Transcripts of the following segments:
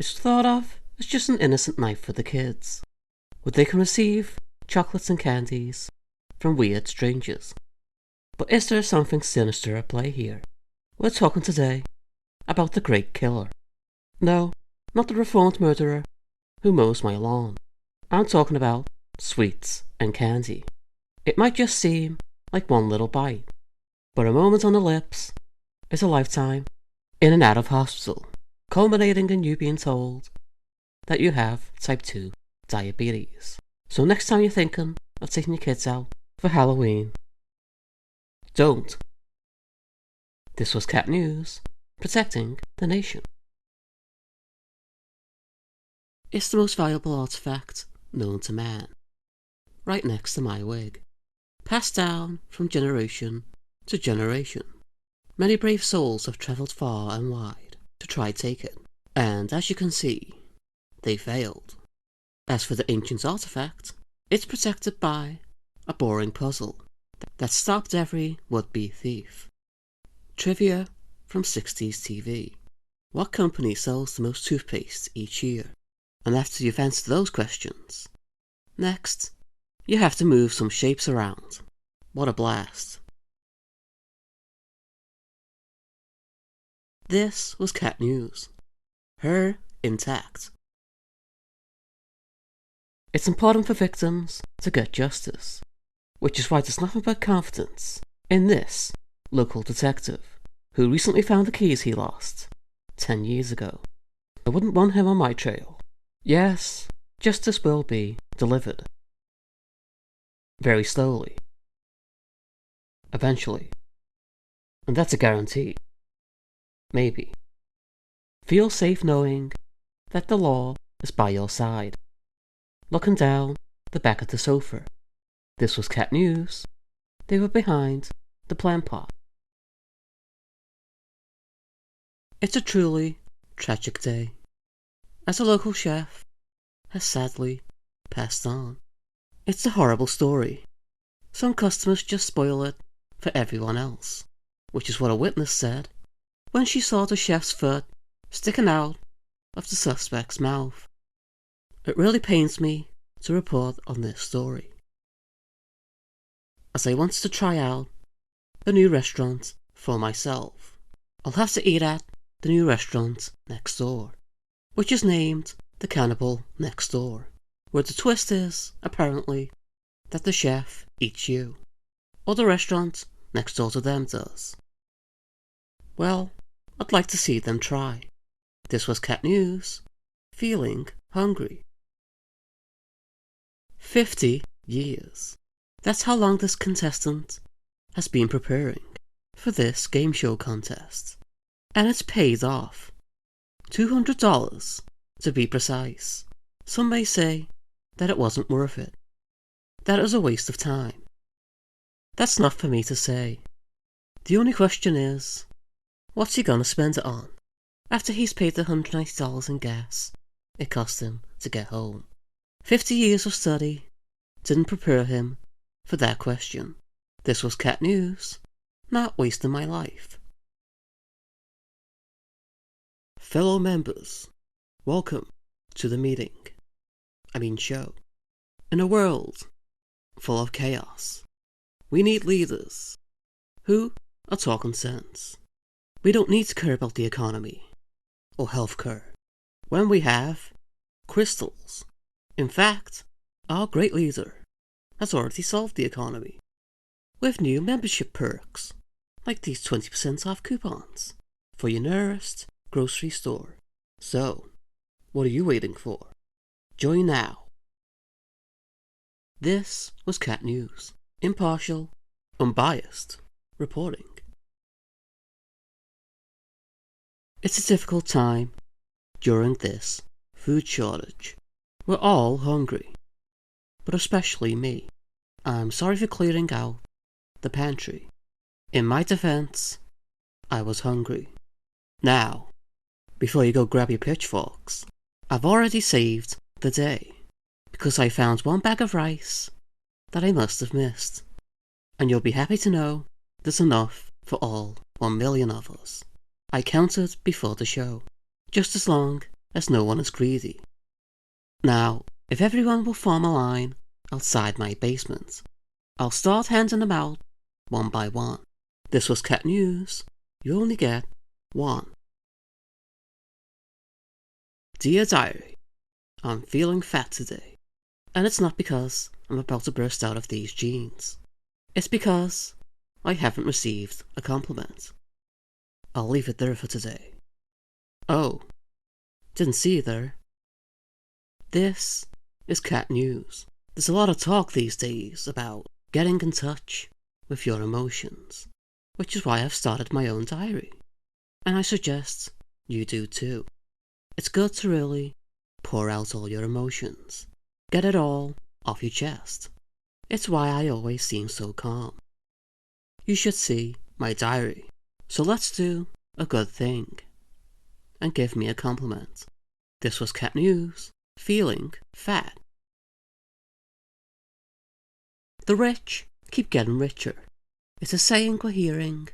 It's thought of as just an innocent night for the kids, where they can receive chocolates and candies from weird strangers. But is there something sinister at play here? We're talking today about the Great Killer. No, not the reformed murderer who mows my lawn. I'm talking about sweets and candy. It might just seem like one little bite, but a moment on the lips is a lifetime in and out of hospital, culminating in you being told that you have type 2 diabetes. So next time you're thinking of taking your kids out for Halloween, don't. This was Cat News, protecting the nation. It's the most valuable artifact known to man, right next to my wig, passed down from generation to generation. Many brave souls have travelled far and wide to try take it, and as you can see, they failed. As for the ancient artifact, it's protected by a boring puzzle that stopped every would-be thief. Trivia from 60s TV. What company sells the most toothpaste each year? And after you've answered those questions, next, you have to move some shapes around. What a blast. This was Cat News. Her intact. It's important for victims to get justice, which is why there's nothing but confidence in this local detective, who recently found the keys he lost 10 years ago. I wouldn't want him on my trail. Yes, justice will be delivered. Very slowly. Eventually. And that's a guarantee. Maybe. Feel safe knowing that the law is by your side. Looking down the back of the sofa. This was Cat News. They were behind the plant pot. It's a truly tragic day, as a local chef has sadly passed on. It's a horrible story. Some customers just spoil it for everyone else, which is what a witness said when she saw the chef's foot sticking out of the suspect's mouth. It really pains me to report on this story, as I want to try out the new restaurant for myself. I'll have to eat at the new restaurant next door, which is named the Cannibal next door, where the twist is, apparently, that the chef eats you, or the restaurant next door to them does. Well, I'd like to see them try. This was Cat News, feeling hungry. 50 years. That's how long this contestant has been preparing for this game show contest. And it's paid off. $200 to be precise. Some may say that it wasn't worth it, that it was a waste of time. That's not for me to say. The only question is, what's he gonna spend it on, after he's paid the $190 in gas it cost him to get home? 50 years of study didn't prepare him for that question. This was Cat News, not wasting my life. Fellow members, welcome to the show. In a world full of chaos, we need leaders who are talking sense. We don't need to care about the economy or healthcare when we have crystals. In fact, our great leader has already solved the economy with new membership perks, like these 20% off coupons for your nearest grocery store. So, what are you waiting for? Join now. This was Cat News, impartial, unbiased reporting. It's a difficult time during this food shortage. We're all hungry, but especially me. I'm sorry for clearing out the pantry. In my defense, I was hungry. Now, before you go grab your pitchforks, I've already saved the day, because I found one bag of rice that I must have missed, and you'll be happy to know there's enough for all 1 million of us. I counted before the show, just as long as no one is greedy. Now, if everyone will form a line outside my basement, I'll start handing them out one by one. This was cat news. You only get one. Dear Diary, I'm feeling fat today. And it's not because I'm about to burst out of these jeans. It's because I haven't received a compliment. I'll leave it there for today. Oh, didn't see you there. This is cat news. There's a lot of talk these days about getting in touch with your emotions, which is why I've started my own diary. And I suggest you do too. It's good to really pour out all your emotions. Get it all off your chest. It's why I always seem so calm. You should see my diary. So let's do a good thing and give me a compliment. This was cat news. Feeling fat. The rich keep getting richer. It's a saying we're hearing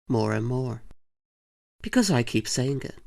more and more. Because I keep saying it.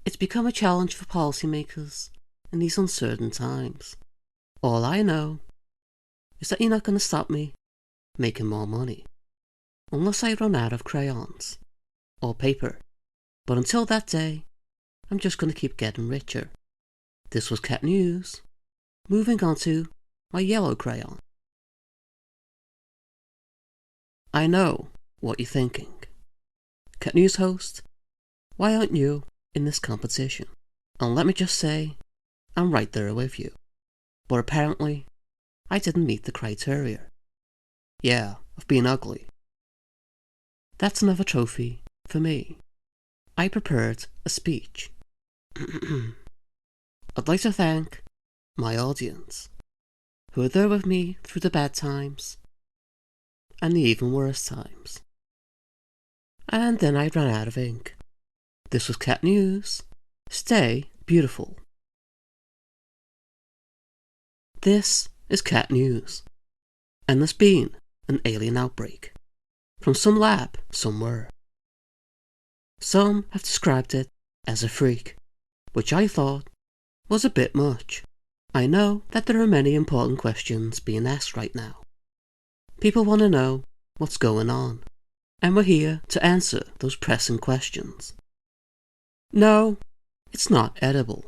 It's become a challenge for policymakers in these uncertain times. All I know is that you're not going to stop me making more money. Unless I run out of crayons or paper. But until that day, I'm just going to keep getting richer. This was cat news. Moving on to my yellow crayon. I know what you're thinking. Cat news host, why aren't you in this competition? And let me just say, I'm right there with you. But apparently, I didn't meet the criteria. Yeah, of being ugly. That's another trophy for me. I prepared a speech. I'd like to thank my audience, who are there with me through the bad times and the even worse times. And then I ran out of ink. This was cat news. Stay beautiful. This is cat news. And there's been an alien outbreak from some lab somewhere. Some have described it as a freak, which I thought was a bit much. I know that there are many important questions being asked right now. People want to know what's going on, and we're here to answer those pressing questions. No, it's not edible.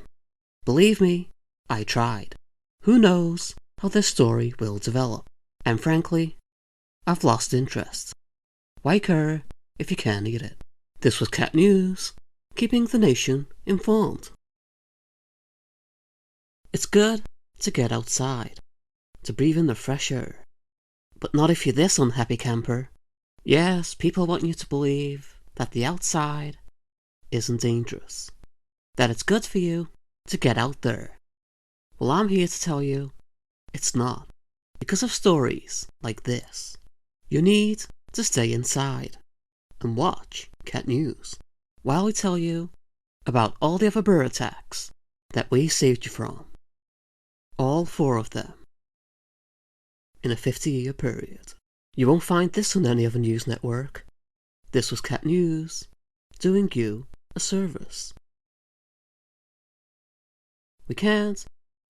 Believe me, I tried. Who knows how this story will develop, and frankly, I've lost interest. Why care if you can't eat it? This was cat news, keeping the nation informed. It's good to get outside, to breathe in the fresh air. But not if you're this unhappy camper. Yes, people want you to believe that the outside isn't dangerous. That it's good for you to get out there. Well, I'm here to tell you it's not. Because of stories like this, you need to stay inside and watch cat news while we tell you about all the other bird attacks that we saved you from. All 4 of them in a 50-year period. You won't find this on any other news network. This was cat news, doing you a service. We can't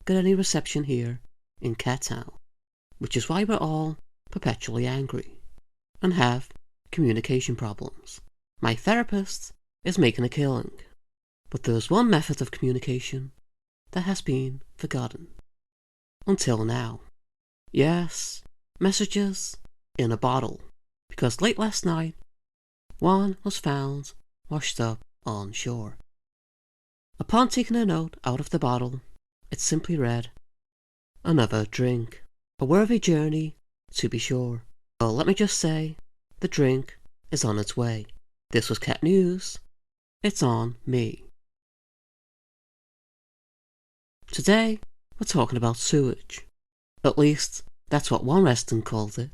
get any reception here in Cat Town, which is why we're all perpetually angry and have communication problems. My therapist is making a killing, but there's one method of communication that has been forgotten. Until now. Yes, messages in a bottle, because late last night, one was found washed up on shore. Upon taking a note out of the bottle, it simply read, "Another drink. A worthy journey, to be sure." Well, let me just say, the drink is on its way. This was cat news. It's on me. Today, we're talking about sewage. At least, that's what one resident called it.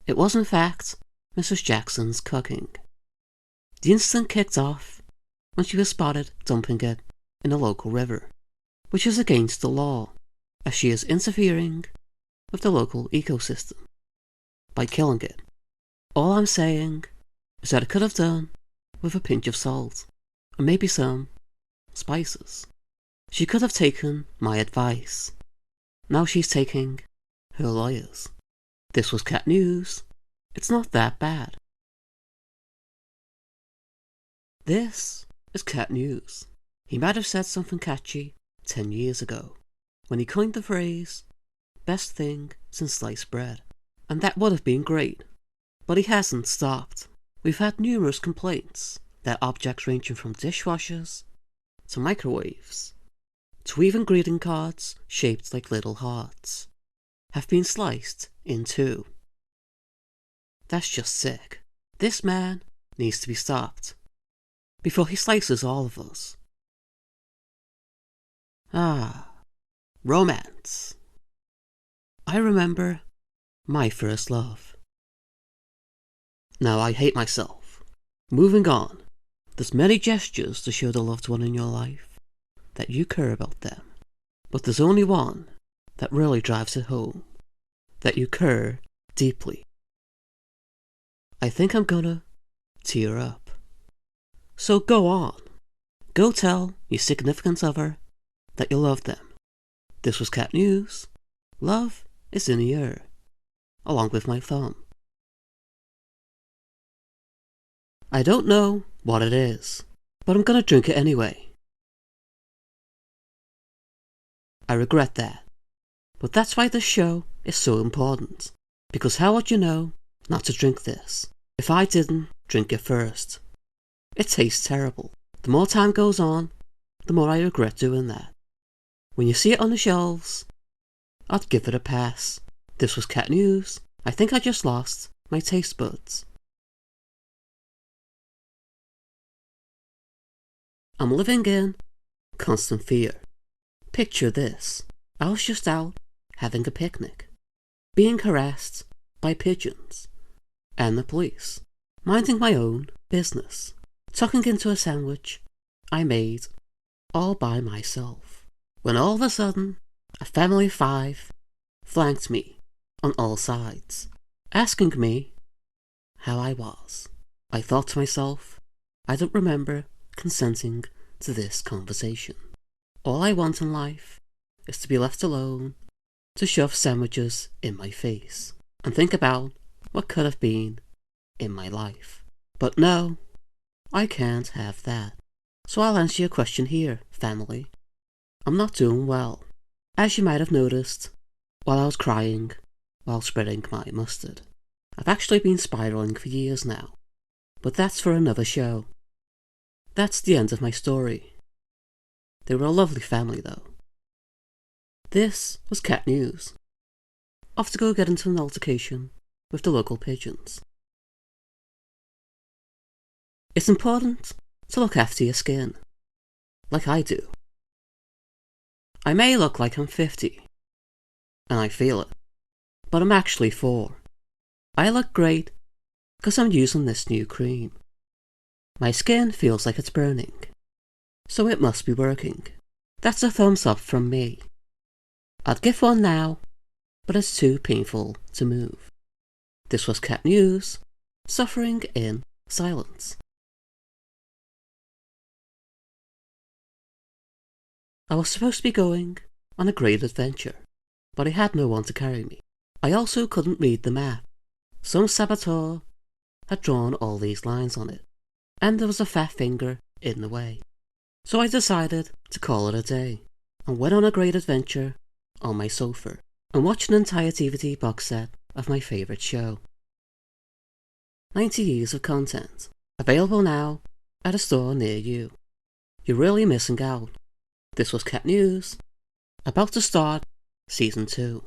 It was in fact Mrs. Jackson's cooking. The incident kicked off when she was spotted dumping it in a local river, which is against the law, as she is interfering with the local ecosystem by killing it. All I'm saying is that it could have done with a pinch of salt, and maybe some spices. She could have taken my advice. Now she's taking her lawyers. This was cat news. It's not that bad. This is cat news. He might have said something catchy 10 years ago, when he coined the phrase, best thing since sliced bread. And that would have been great. But he hasn't stopped. We've had numerous complaints that objects ranging from dishwashers to microwaves to even greeting cards shaped like little hearts have been sliced in two. That's just sick. This man needs to be stopped before he slices all of us. Romance. I remember my first love. Now I hate myself. Moving on. There's many gestures to show the loved one in your life that you care about them. But there's only one that really drives it home, that you care deeply. I think I'm gonna tear up. So go on. Go tell your significant other that you love them. This was cat news. Love is in the air, along with my thumb. I don't know what it is, but I'm gonna drink it anyway. I regret that, but that's why this show is so important, because how would you know not to drink this if I didn't drink it first? It tastes terrible. The more time goes on, the more I regret doing that. When you see it on the shelves, I'd give it a pass. This was cat news. I think I just lost my taste buds. I'm living in constant fear. Picture this. I was just out having a picnic, being harassed by pigeons and the police, minding my own business, tucking into a sandwich I made all by myself, when all of a sudden a family of 5 flanked me on all sides, asking me how I was. I thought to myself, I don't remember consenting to this conversation. All I want in life is to be left alone to shove sandwiches in my face and think about what could have been in my life. But no, I can't have that. So I'll answer your question here, family. I'm not doing well, as you might have noticed while I was crying while spreading my mustard. I've actually been spiraling for years now, but that's for another show. That's the end of my story. They were a lovely family though. This was cat news. Off to go get into an altercation with the local pigeons. It's important to look after your skin, like I do. I may look like I'm 50, and I feel it, but I'm actually 4. I look great because I'm using this new cream. My skin feels like it's burning, so it must be working. That's a thumbs up from me. I'd give one now, but it's too painful to move. This was cat news, suffering in silence. I was supposed to be going on a great adventure, but I had no one to carry me. I also couldn't read the map. Some saboteur had drawn all these lines on it, and there was a fat finger in the way. So I decided to call it a day, and went on a great adventure on my sofa, and watched an entire DVD box set of my favourite show. 90 years of content, available now at a store near you. You're really missing out. This was cat news, about to start Season 2.